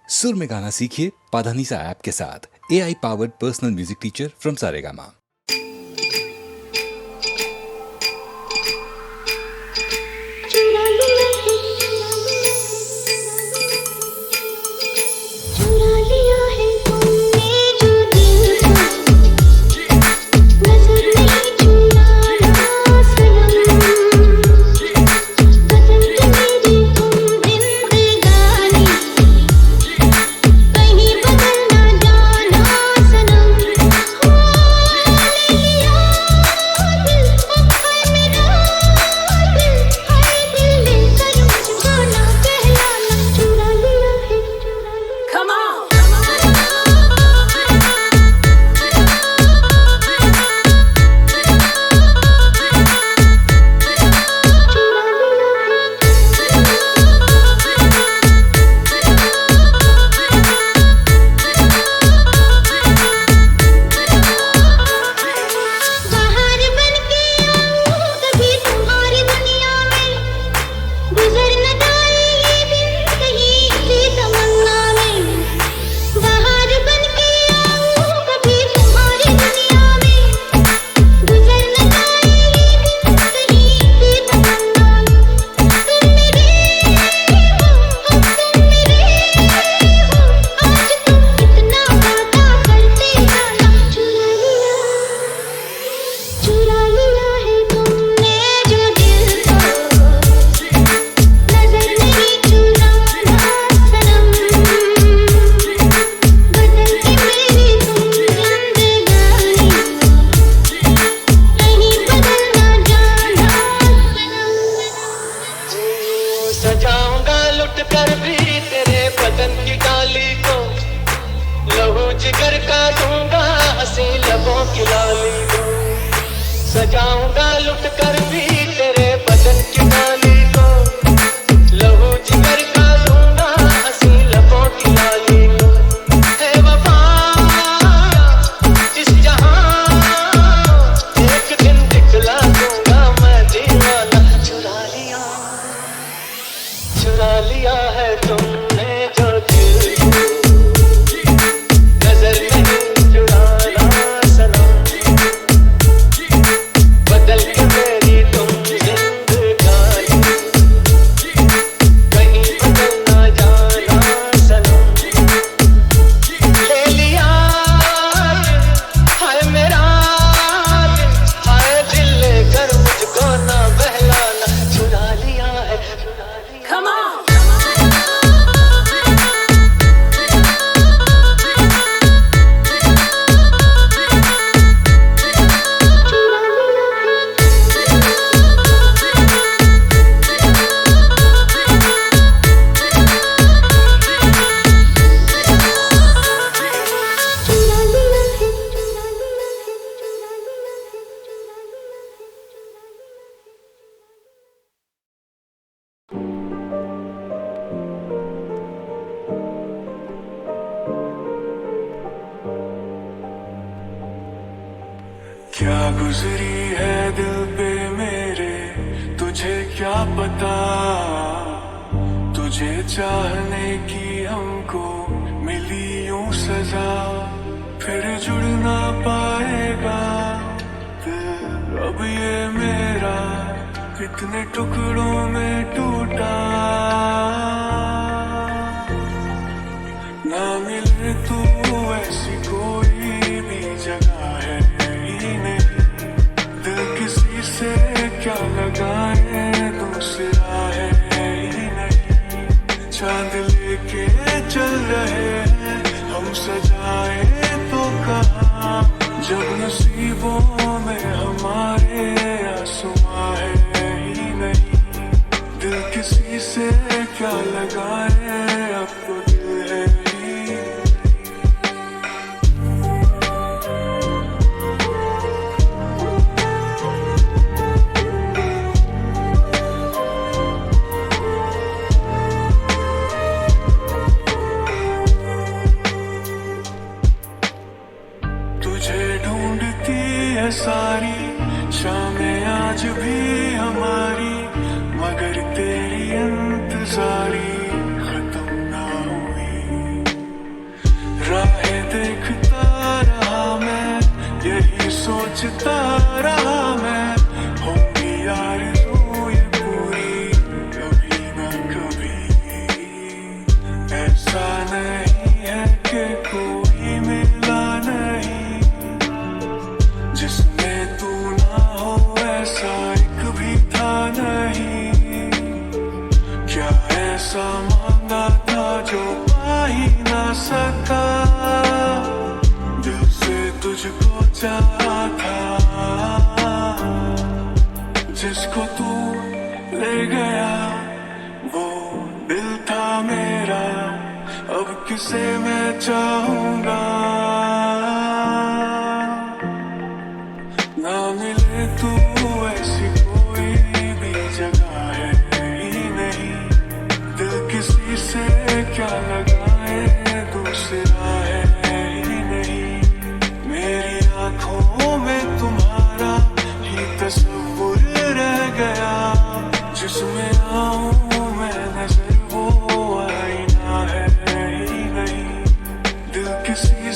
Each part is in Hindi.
सुर में गाना सीखिए पाधानीसा ऐप के साथ। AI powered personal music teacher from Saregama. सजाऊंगा लुट कर भी तेरे बदन की डाली को, लहू जिगर का दूंगा हंसी लबों की लाली को। सजाऊंगा लुट कर भी तेरे बदन की डाली को, लहू जिगर का दूंगा हंसी लबों की लाली को। है वफा इस जहां एक दिन दिखला दूंगा मैं दीवाना। चुरा लिया है तुमने जो दिल को, नजर नहीं चुराना सनम, बदल के मेरी तुम जिंदगानी, कहीं बदल ना जाना सनम। ले लिया हाय मेरा दिल, हाय दिल लेकर मुझको ना बहलाना। चुरा लिया है, चुरा लिया। Come on! क्या गुजरी है दिल पे मेरे, तुझे क्या पता। तुझे चाहने की हमको मिली यूं सजा, फिर जुड़ ना पाएगा दिल अब ये मेरा, इतने टुकड़ों में टूटा। ना मिले तू ऐसी कोई भी जगह है ही नहीं, दिल किसी से क्या लगाए दूसरा है ही नहीं। चांद लेके चल रहे हैं हम सजाए तो कहाँ, जब नसीबों में हमारे आसमां है ही नहीं। दिल किसी से क्या लगाए अब तो दिल है ही। तुझे ढूंढती है सारी शाम सोचता रहा मैं, होगी आरज़ू ये पूरी कभी ना कभी। ऐसा नहीं है कि कोई मिला नहीं जिसमें तू ना हो, ऐसा एक भी था नहीं। क्या ऐसा मांगा था जो पा ही ना सका, दिल से तुझको चाहा था, जिसको तू ले गया वो दिल था मेरा, अब किसे मैं चाहूंगा। ना मिले तू ऐसी कोई भी जगह है ही नहीं, दिल किसी से क्या लगाए दूसरा है ही नहीं। मेरी आंखों में तुम्हारा ही तस्वुर रह गया, जिसमें आऊं मैं नजर वो आईना है ही नहीं। दिल किसी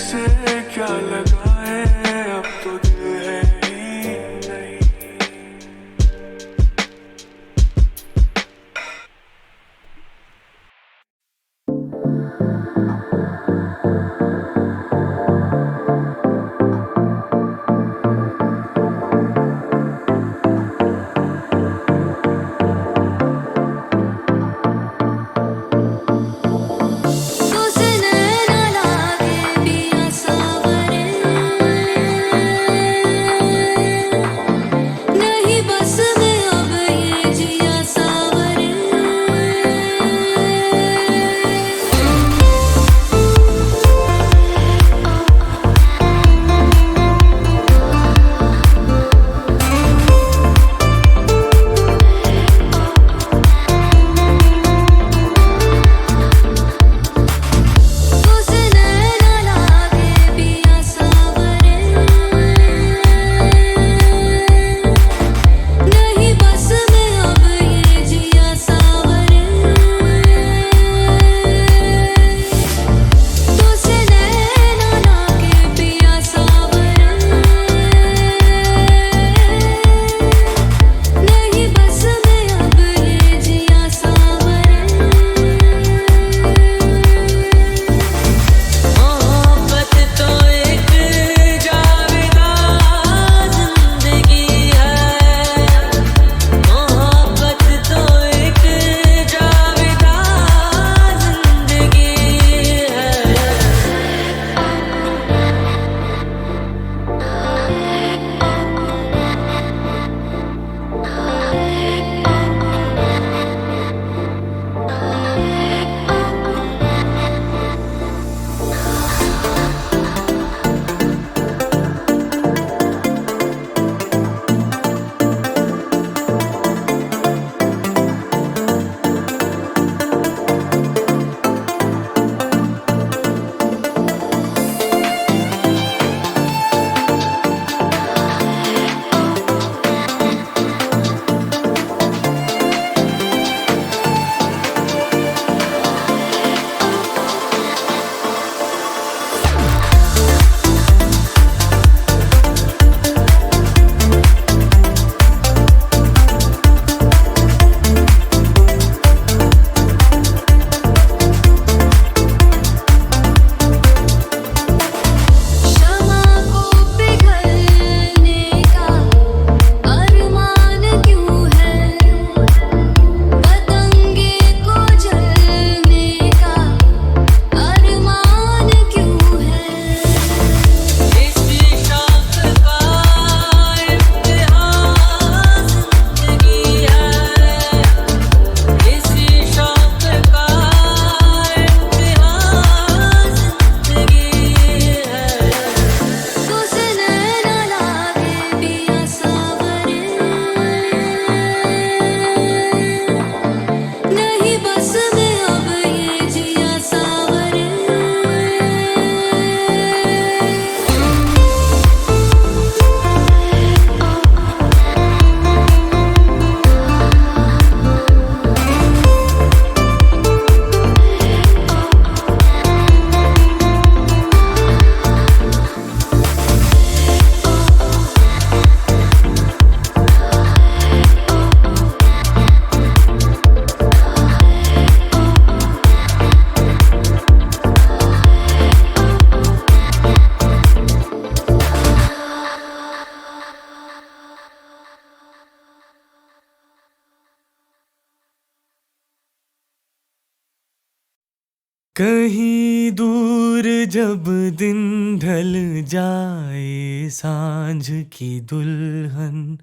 कहीं दूर जब दिन ढल जाए, सांझ की दुल्हन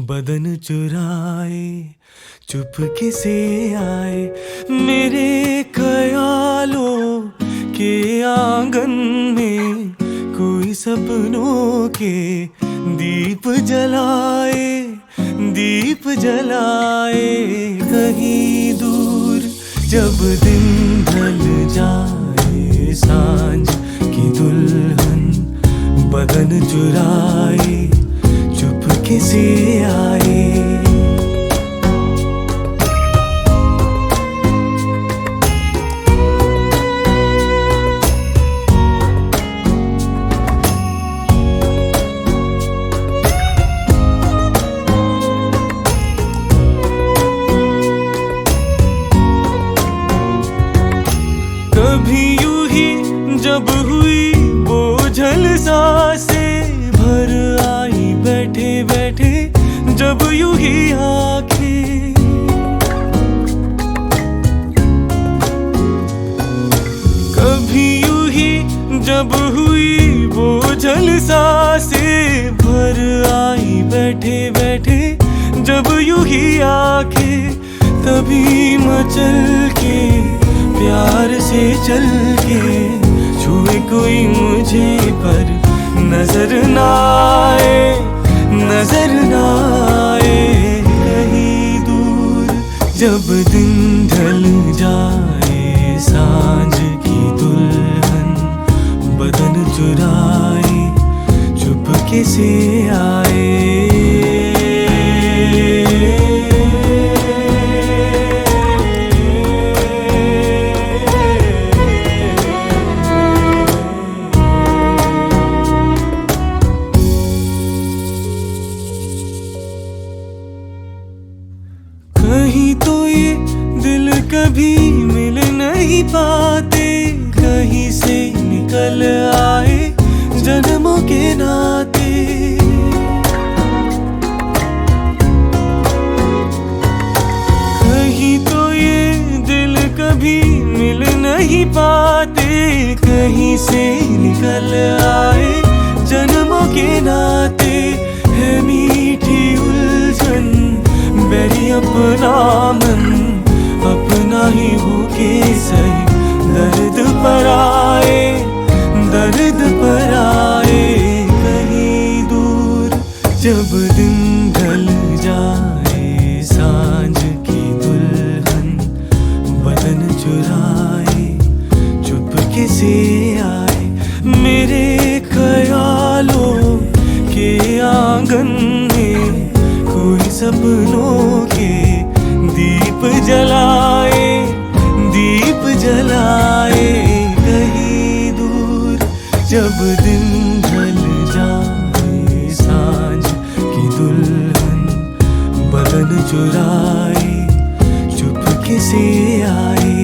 बदन चुराए, चुपके से आए मेरे ख्यालों के आंगन में, कोई सपनों के दीप जलाए, दीप जलाए। कहीं दूर जब दिन ढल जाए, सांझ की दुल्हन बदन चुराए, चुपके से आए। कभी यूं ही जब हुई बोझल सांसें, भर आई बैठे बैठे जब यूं ही आंखें। कभी यूं ही जब हुई बोझल सांसें, भर आई बैठे बैठे जब यूं ही आंखें। तभी मचल के प्यार से चल के छुए कोई मुझे, पर नजर ना आए, नजर ना आए। कहीं दूर जब दिन ढल जाए, सांझ की दुल्हन बदन चुराए, चुपके से आए। कहीं तो ये दिल कभी मिल नहीं पाते, कहीं से निकल आए जन्मों के नाते। कहीं तो ये दिल कभी मिल नहीं पाते, कहीं से निकल आए जन्मों के नाते। है मीठी उलझन मेरी अपना मन, अपना ही होके सही दर्द पर आए, दर्द पर आए। कहीं दूर जब दिन ढल जाए, सांझ की दुल्हन बदन चुराए, चुपके से आए मेरे ख्यालों के आंगन में, कोई सपनों के दीप जलाए, दीप जलाए। कहीं दूर जब दिन ढल जाए, सांझ की दुल्हन बदन चुराए, चुपके से आए।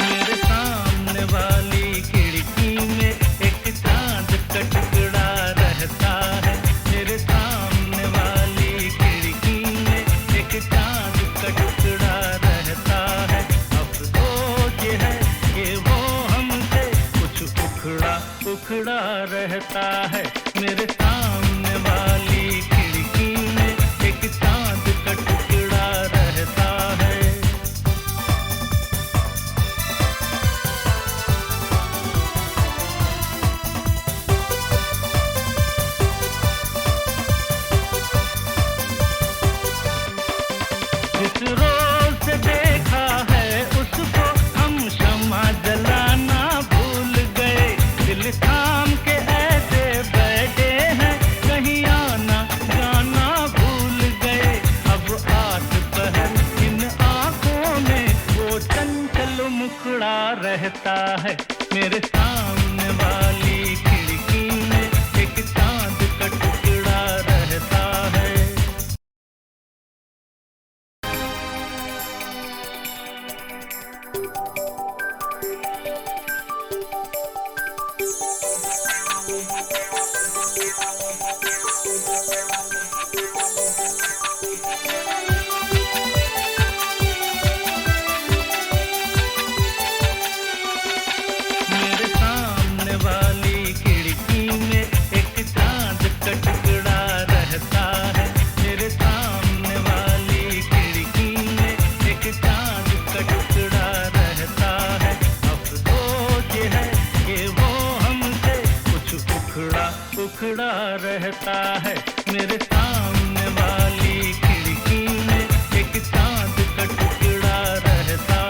मेरे सामने वाली खिड़की में एक चांद का टुकड़ा रहता है। मेरे सामने वाली खिड़की में एक चांद का टुकड़ा रहता है। अफसोस ये है कि वो हमसे कुछ उखड़ा उखड़ा रहता है। मेरे सामने वाली खिड़की में एक चांद का टुकड़ा रहता है। जिस रोज से देखा है उसको हम शम्मा जलाना भूल गए। दिल थाम के ऐसे बैठे हैं, कहीं आना जाना भूल गए। अब आठ पहर इन आंखों में वो चंचल मुखड़ा रहता है। मेरे सामने वाली खिड़की में एक चांद रहता है मेरे सामने वाली खिड़की में एक चांद का टुकड़ा रहता